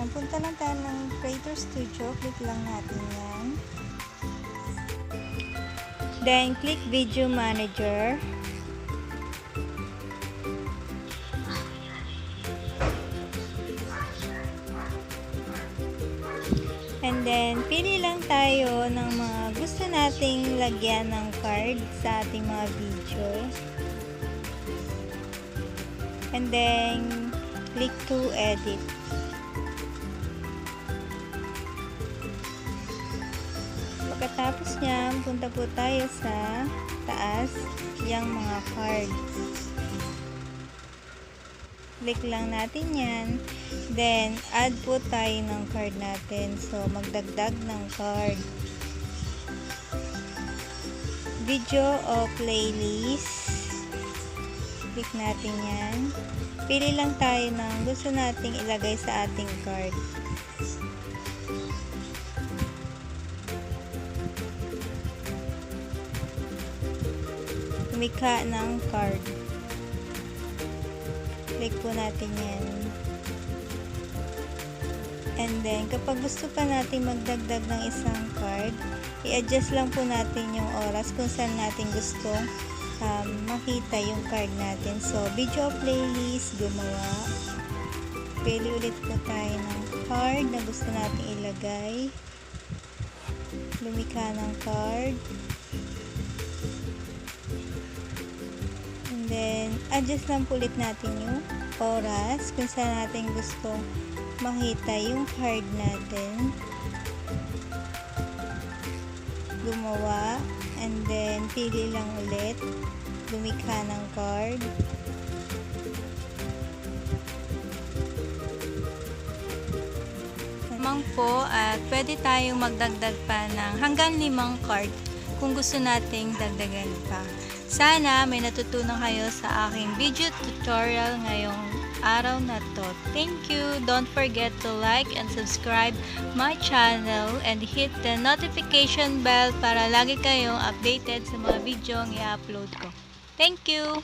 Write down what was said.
Yan, punta lang tayo ng Creator Studio. Click lang natin yan. Then, click Video Manager. And then, pili lang tayo ng mga gusto nating lagyan ng card sa ating mga video. And then, click to edit. Pagkatapos niyan, punta po tayo sa taas, yung mga cards. Click lang natin yan. Then, add po tayo ng card natin. So, magdagdag ng card. Video o playlist. Click natin yan. Pili lang tayo ng gusto nating ilagay sa ating card. Lumikha ng card. Click po natin yan. And then, kapag gusto pa natin magdagdag ng isang card, i-adjust lang po natin yung oras kung saan natin gusto makita yung card natin. So, video playlist, gumawa. Pili ulit po tayo ng card na gusto natin ilagay. Lumikha ng card. And then, adjust lang po ulit natin yung oras kung saan natin gusto makita yung card natin. Gumawa. And then, pili lang ulit. Lumikha ng card. Lamang po at pwede tayong magdagdag pa ng hanggang 5 card kung gusto nating dagdagan pa. Sana may natutunan kayo sa aking video tutorial ngayong araw na to. Thank you! Don't forget to like and subscribe my channel and hit the notification bell para lagi kayong updated sa mga video ang i-upload ko. Thank you!